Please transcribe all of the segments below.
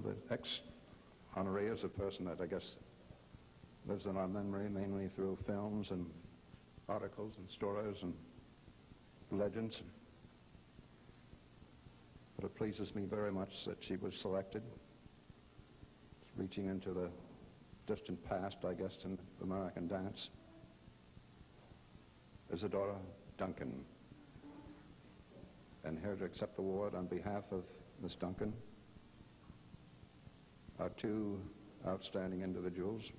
Well, the ex-honoree is a person that I guess lives in our memory mainly through films and articles and stories and legends. But it pleases me very much that she was selected, reaching into the distant past, I guess, in American dance. Isadora Duncan. And here to accept the award on behalf of Miss Duncan are two outstanding individuals.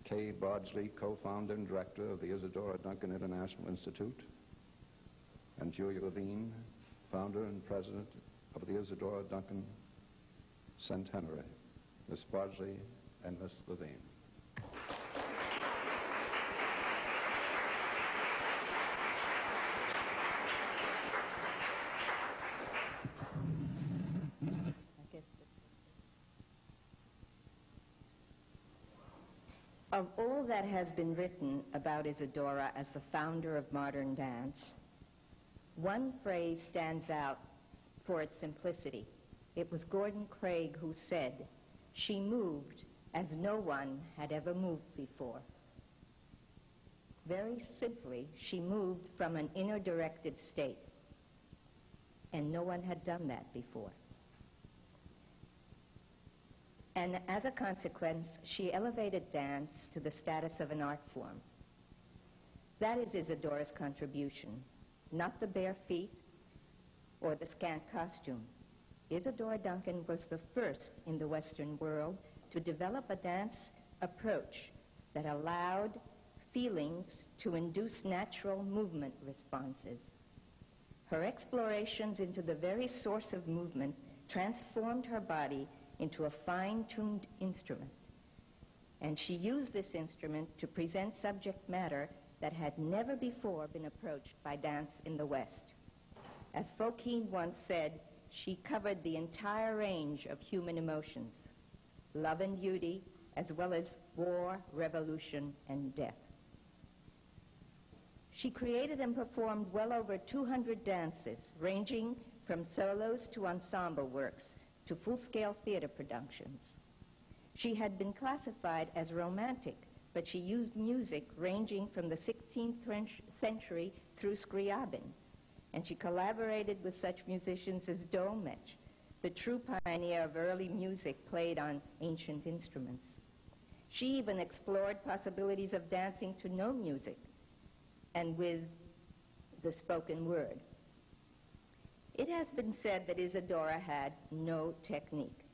Kay Bardsley, co-founder and director of the Isadora Duncan International Institute, and Julia Levine, founder and president of the Isadora Duncan Centenary. Miss Bardsley and Miss Levine. Of all that has been written about Isadora as the founder of modern dance, one phrase stands out for its simplicity. It was Gordon Craig who said, "She moved as no one had ever moved before." Very simply, she moved from an inner-directed state, and no one had done that before. And as a consequence, she elevated dance to the status of an art form. That is Isadora's contribution, not the bare feet or the scant costume. Isadora Duncan was the first in the Western world to develop a dance approach that allowed feelings to induce natural movement responses. Her explorations into the very source of movement transformed her body into a fine-tuned instrument. And she used this instrument to present subject matter that had never before been approached by dance in the West. As Fokine once said, she covered the entire range of human emotions, love and beauty, as well as war, revolution, and death. She created and performed well over 200 dances, ranging from solos to ensemble works, to full-scale theater productions. She had been classified as romantic, but she used music ranging from the 16th century through Scriabin, and she collaborated with such musicians as Dolmetsch, the true pioneer of early music played on ancient instruments. She even explored possibilities of dancing to no music and with the spoken word. It has been said that Isadora had no technique.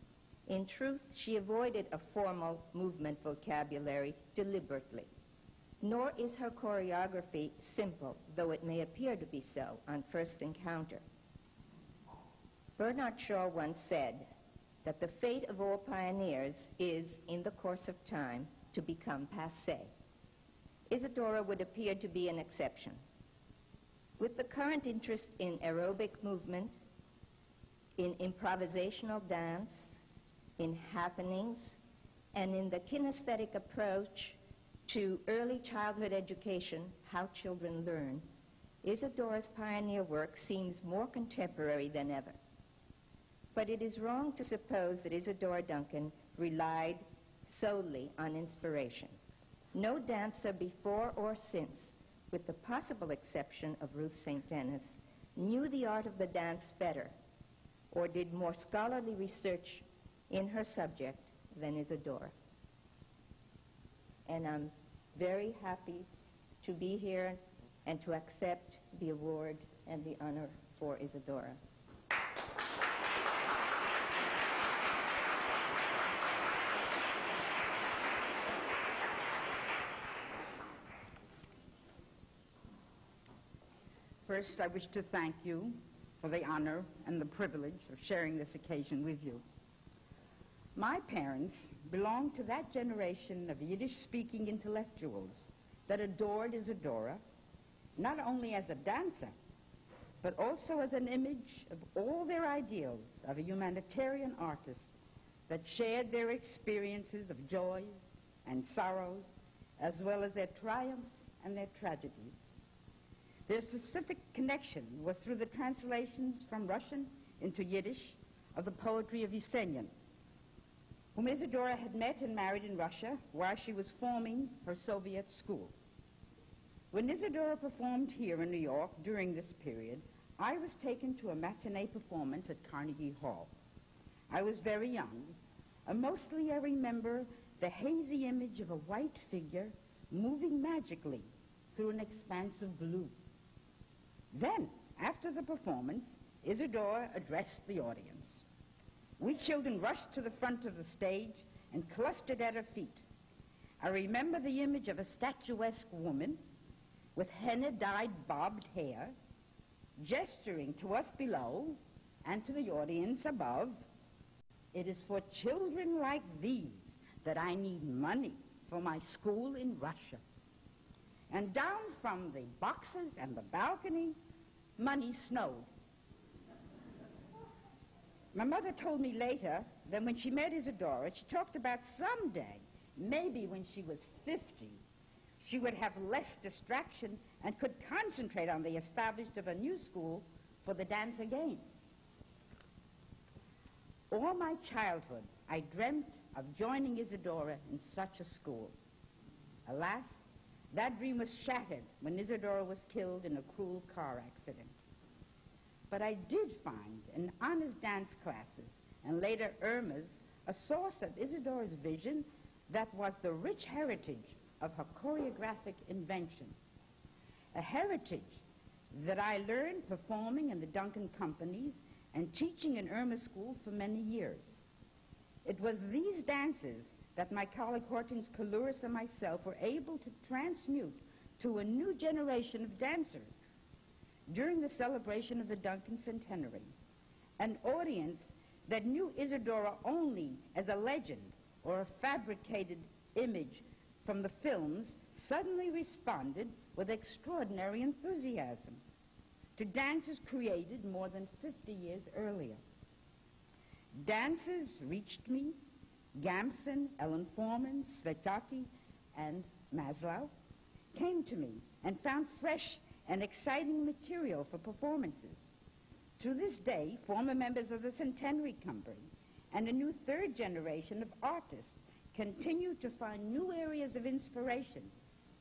In truth, she avoided a formal movement vocabulary deliberately. Nor is her choreography simple, though it may appear to be so on first encounter. Bernard Shaw once said that the fate of all pioneers is, in the course of time, to become passé. Isadora would appear to be an exception. With the current interest in aerobic movement, in improvisational dance, in happenings, and in the kinesthetic approach to early childhood education, how children learn, Isadora's pioneer work seems more contemporary than ever. But it is wrong to suppose that Isadora Duncan relied solely on inspiration. No dancer before or since, with the possible exception of Ruth St. Denis, knew the art of the dance better or did more scholarly research in her subject than Isadora. And I'm very happy to be here and to accept the award and the honor for Isadora. First, I wish to thank you for the honor and the privilege of sharing this occasion with you. My parents belonged to that generation of Yiddish-speaking intellectuals that adored Isadora, not only as a dancer, but also as an image of all their ideals of a humanitarian artist that shared their experiences of joys and sorrows, as well as their triumphs and their tragedies. Their specific connection was through the translations from Russian into Yiddish of the poetry of Yesenin, whom Isadora had met and married in Russia while she was forming her Soviet school. When Isadora performed here in New York during this period, I was taken to a matinee performance at Carnegie Hall. I was very young, and mostly I remember the hazy image of a white figure moving magically through an expanse of blue. Then, after the performance, Isadora addressed the audience. We children rushed to the front of the stage and clustered at her feet. I remember the image of a statuesque woman with henna-dyed bobbed hair, gesturing to us below and to the audience above. It is for children like these that I need money for my school in Russia. And down from the boxes and the balcony, money snowed. My mother told me later that when she met Isadora, she talked about someday, maybe when she was 50, she would have less distraction and could concentrate on the establishment of a new school for the dance again. All my childhood, I dreamt of joining Isadora in such a school. Alas, that dream was shattered when Isadora was killed in a cruel car accident. But I did find in Anna's dance classes, and later Irma's, a source of Isadora's vision that was the rich heritage of her choreographic invention. A heritage that I learned performing in the Duncan companies and teaching in Irma School for many years. It was these dances that my colleague Hortense Kalouris and myself were able to transmute to a new generation of dancers during the celebration of the Duncan centenary, an audience that knew Isadora only as a legend or a fabricated image from the films suddenly responded with extraordinary enthusiasm to dances created more than 50 years earlier. Dances reached me, Gamson, Ellen Forman, Svetati, and Maslow came to me and found fresh and exciting material for performances. To this day, former members of the Centenary Company and a new third generation of artists continue to find new areas of inspiration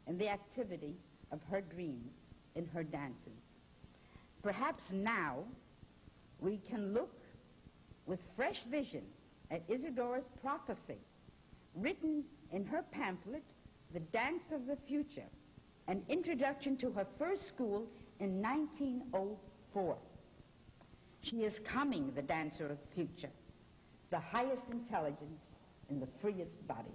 in the activity of her dreams in her dances. Perhaps now we can look with fresh vision at Isadora's prophecy, written in her pamphlet, The Dance of the Future, an introduction to her first school in 1904. She is coming, the dancer of the future, the highest intelligence in the freest body.